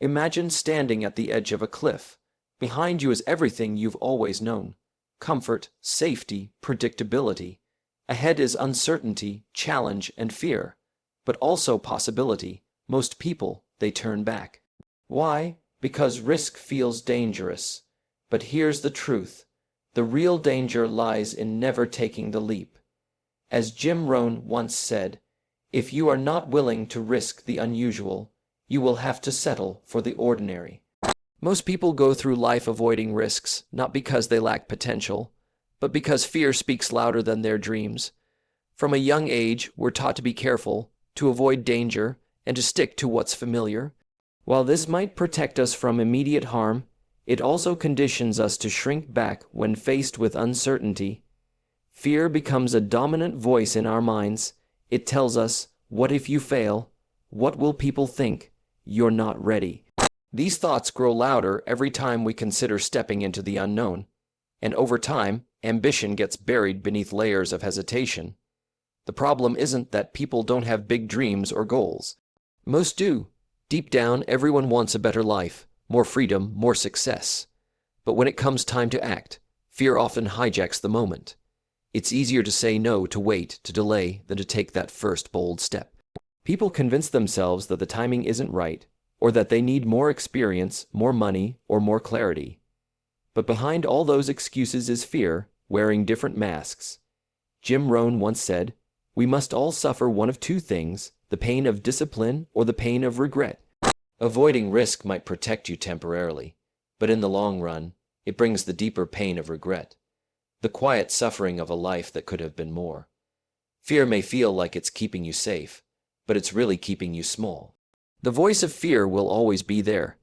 Imagine standing at the edge of a cliff. Behind you is everything you've always known: comfort, safety, predictability. Ahead is uncertainty, challenge, and fear, but also possibility. Most people, they turn back. Why? Because risk feels dangerous. But here's the truth: the real danger lies in never taking the leap. As Jim Rohn once said, if you are not willing to risk the unusual, you will have to settle for the ordinary. Most people go through life avoiding risks, not because they lack potential, but because fear speaks louder than their dreams. From a young age, we're taught to be careful, to avoid danger, and to stick to what's familiar. While this might protect us from immediate harm, it also conditions us to shrink back when faced with uncertainty. Fear becomes a dominant voice in our minds. It tells us, what if you fail? What will people think? You're not ready. These thoughts grow louder every time we consider stepping into the unknown. And over time, ambition gets buried beneath layers of hesitation. The problem isn't that people don't have big dreams or goals. Most do. Deep down, everyone wants a better life, more freedom, more success. But when it comes time to act, fear often hijacks the moment. It's easier to say no, to wait, to delay, than to take that first bold step. People convince themselves that the timing isn't right, or that they need more experience, more money, or more clarity. But behind all those excuses is fear, wearing different masks. Jim Rohn once said, "We must all suffer one of two things, the pain of discipline or the pain of regret." Avoiding risk might protect you temporarily, but in the long run, it brings the deeper pain of regret, the quiet suffering of a life that could have been more. Fear may feel like it's keeping you safe, but it's really keeping you small. The voice of fear will always be there.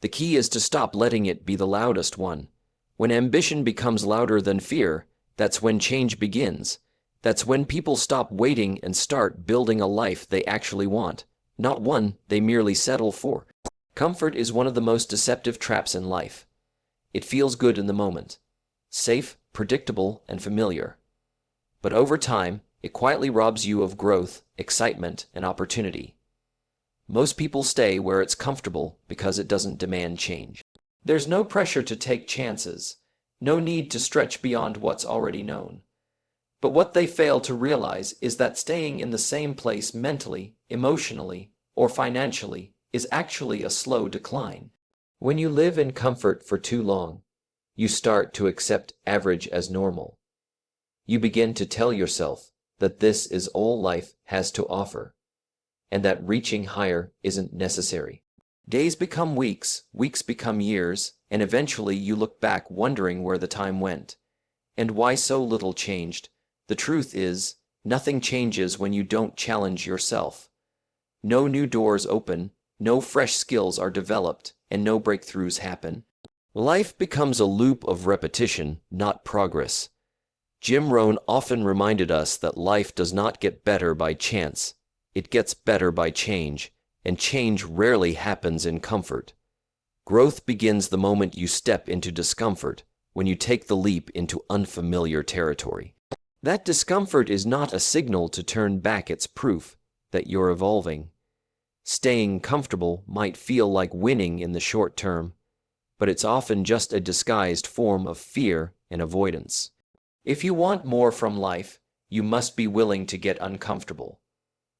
The key is to stop letting it be the loudest one. When ambition becomes louder than fear, that's when change begins. That's when people stop waiting and start building a life they actually want, not one they merely settle for. Comfort is one of the most deceptive traps in life. It feels good in the moment, safe, predictable, and familiar. But over time, it quietly robs you of growth, excitement, and opportunity. Most people stay where it's comfortable because it doesn't demand change. There's no pressure to take chances, no need to stretch beyond what's already known. But what they fail to realize is that staying in the same place mentally, emotionally, or financially is actually a slow decline. When you live in comfort for too long, you start to accept average as normal. You begin to tell yourself that this is all life has to offer, and that reaching higher isn't necessary. Days become weeks, weeks become years, and eventually you look back wondering where the time went, and why so little changed. The truth is, nothing changes when you don't challenge yourself. No new doors open, no fresh skills are developed, and no breakthroughs happen. Life becomes a loop of repetition, not progress. Jim Rohn often reminded us that life does not get better by chance. It gets better by change, and change rarely happens in comfort. Growth begins the moment you step into discomfort, when you take the leap into unfamiliar territory. That discomfort is not a signal to turn back, it's proof that you're evolving. Staying comfortable might feel like winning in the short term, but it's often just a disguised form of fear and avoidance. If you want more from life, you must be willing to get uncomfortable.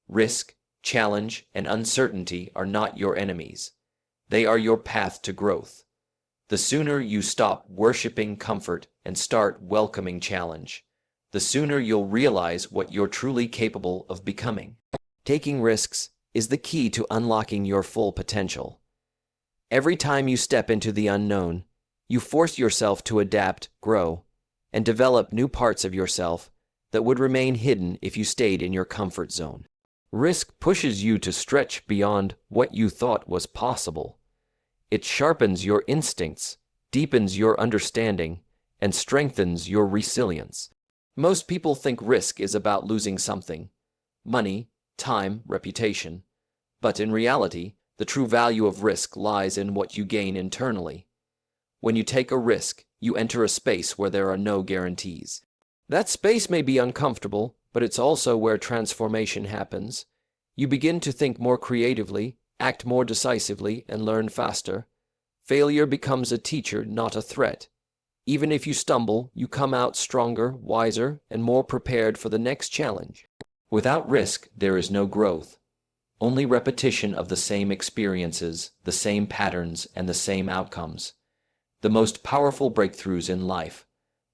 Risk, challenge, and uncertainty are not your enemies. They are your path to growth. The sooner you stop worshiping comfort and start welcoming challenge, the sooner you'll realize what you're truly capable of becoming. Taking risks is the key to unlocking your full potential. Every time you step into the unknown, you force yourself to adapt, grow, and develop new parts of yourself that would remain hidden if you stayed in your comfort zone. Risk pushes you to stretch beyond what you thought was possible. It sharpens your instincts, deepens your understanding, and strengthens your resilience. Most people think risk is about losing something: money, time, reputation. But in reality, the true value of risk lies in what you gain internally. When you take a risk, you enter a space where there are no guarantees. That space may be uncomfortable, but it's also where transformation happens. You begin to think more creatively, act more decisively, and learn faster. Failure becomes a teacher, not a threat. Even if you stumble, you come out stronger, wiser, and more prepared for the next challenge. Without risk, there is no growth. Only repetition of the same experiences, the same patterns, and the same outcomes. The most powerful breakthroughs in life,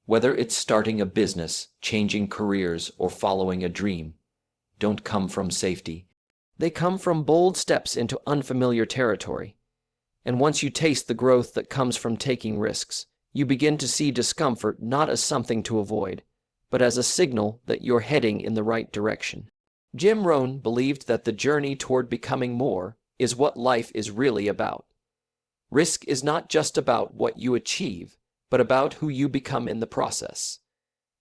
whether it's starting a business, changing careers, or following a dream, don't come from safety. They come from bold steps into unfamiliar territory. And once you taste the growth that comes from taking risks, you begin to see discomfort not as something to avoid, but as a signal that you're heading in the right direction. Jim Rohn believed that the journey toward becoming more is what life is really about. Risk is not just about what you achieve, but about who you become in the process.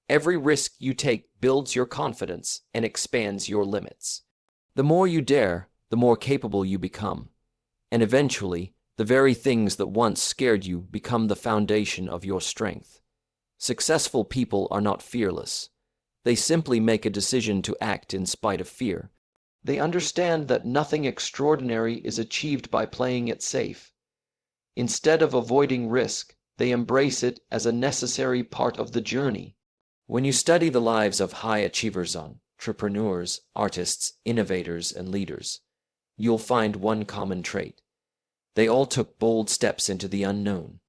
Every risk you take builds your confidence and expands your limits. The more you dare, the more capable you become. And eventually, the very things that once scared you become the foundation of your strength. Successful people are not fearless. They simply make a decision to act in spite of fear. They understand that nothing extraordinary is achieved by playing it safe. Instead of avoiding risk, they embrace it as a necessary part of the journey. When you study the lives of high achievers, entrepreneurs, artists, innovators, and leaders, you'll find one common trait. They all took bold steps into the unknown.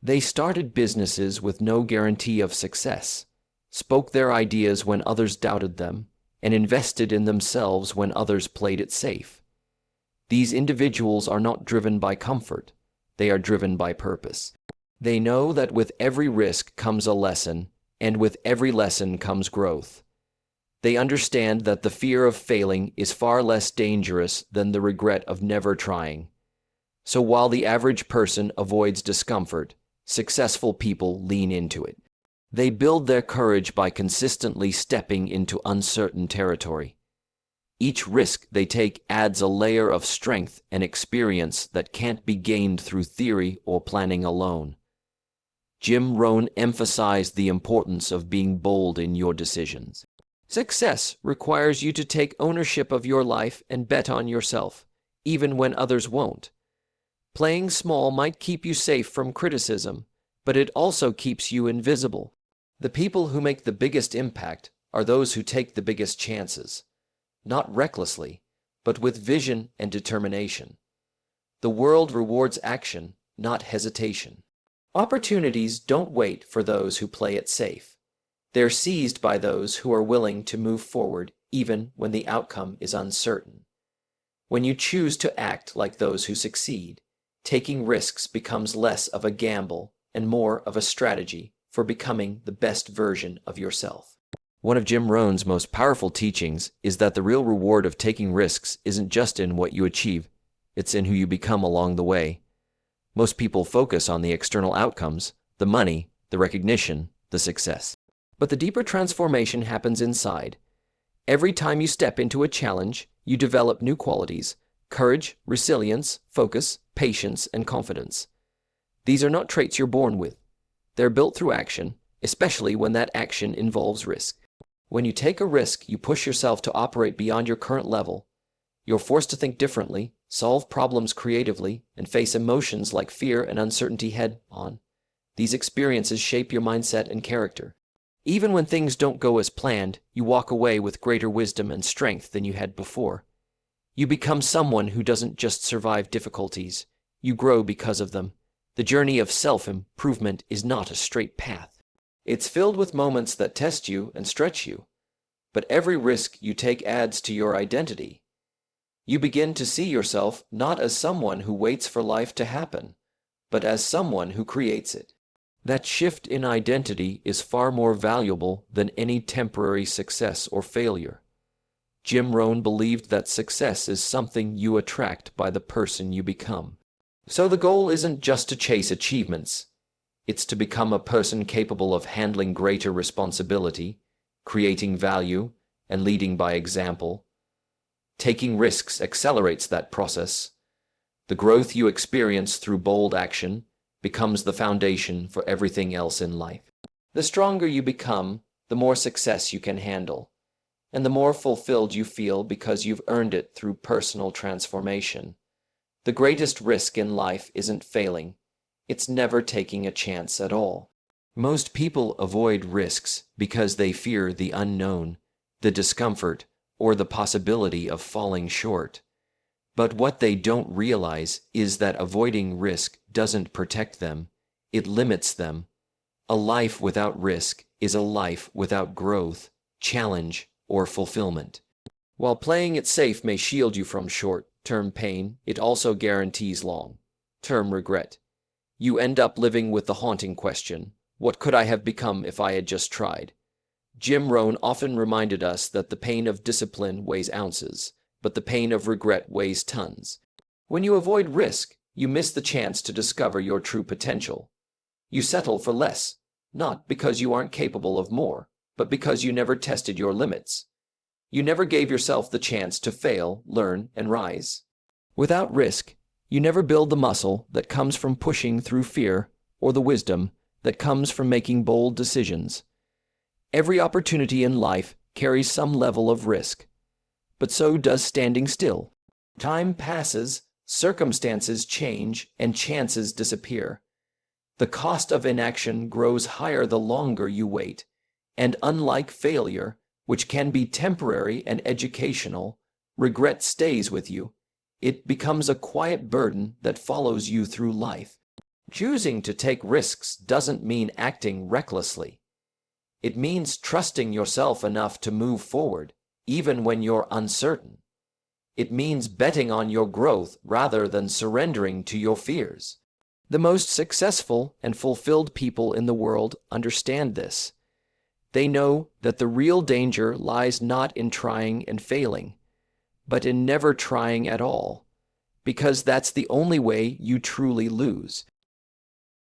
They started businesses with no guarantee of success, spoke their ideas when others doubted them, and invested in themselves when others played it safe. These individuals are not driven by comfort. They are driven by purpose. They know that with every risk comes a lesson, and with every lesson comes growth. They understand that the fear of failing is far less dangerous than the regret of never trying. So while the average person avoids discomfort, successful people lean into it. They build their courage by consistently stepping into uncertain territory. Each risk they take adds a layer of strength and experience that can't be gained through theory or planning alone. Jim Rohn emphasized the importance of being bold in your decisions. Success requires you to take ownership of your life and bet on yourself, even when others won't. Playing small might keep you safe from criticism, but it also keeps you invisible. The people who make the biggest impact are those who take the biggest chances, not recklessly, but with vision and determination. The world rewards action, not hesitation. Opportunities don't wait for those who play it safe. They're seized by those who are willing to move forward even when the outcome is uncertain. When you choose to act like those who succeed, taking risks becomes less of a gamble and more of a strategy for becoming the best version of yourself. One of Jim Rohn's most powerful teachings is that the real reward of taking risks isn't just in what you achieve, it's in who you become along the way. Most people focus on the external outcomes, the money, the recognition, the success. But the deeper transformation happens inside. Every time you step into a challenge, you develop new qualities: courage, resilience, focus, patience, and confidence. These are not traits you're born with. They're built through action, especially when that action involves risk. When you take a risk, you push yourself to operate beyond your current level. You're forced to think differently, solve problems creatively, and face emotions like fear and uncertainty head-on. These experiences shape your mindset and character. Even when things don't go as planned, you walk away with greater wisdom and strength than you had before. You become someone who doesn't just survive difficulties, you grow because of them. The journey of self-improvement is not a straight path. It's filled with moments that test you and stretch you. But every risk you take adds to your identity. You begin to see yourself not as someone who waits for life to happen, but as someone who creates it. That shift in identity is far more valuable than any temporary success or failure. Jim Rohn believed that success is something you attract by the person you become. So the goal isn't just to chase achievements. It's to become a person capable of handling greater responsibility, creating value, and leading by example. Taking risks accelerates that process. The growth you experience through bold action becomes the foundation for everything else in life. The stronger you become, the more success you can handle, and the more fulfilled you feel because you've earned it through personal transformation. The greatest risk in life isn't failing. It's never taking a chance at all. Most people avoid risks because they fear the unknown, the discomfort, or the possibility of falling short. But what they don't realize is that avoiding risk doesn't protect them, it limits them. A life without risk is a life without growth, challenge, or fulfillment. While playing it safe may shield you from short-term pain, it also guarantees long-term regret. You end up living with the haunting question, what could I have become if I had just tried? Jim Rohn often reminded us that the pain of discipline weighs ounces, but the pain of regret weighs tons. When you avoid risk, you miss the chance to discover your true potential. You settle for less, not because you aren't capable of more, but because you never tested your limits. You never gave yourself the chance to fail, learn, and rise. Without risk, you never build the muscle that comes from pushing through fear or the wisdom that comes from making bold decisions. Every opportunity in life carries some level of risk, but so does standing still. Time passes, circumstances change, and chances disappear. The cost of inaction grows higher the longer you wait, and unlike failure, which can be temporary and educational, regret stays with you. It becomes a quiet burden that follows you through life. Choosing to take risks doesn't mean acting recklessly. It means trusting yourself enough to move forward, even when you're uncertain. It means betting on your growth rather than surrendering to your fears. The most successful and fulfilled people in the world understand this. They know that the real danger lies not in trying and failing, but in never trying at all, because that's the only way you truly lose.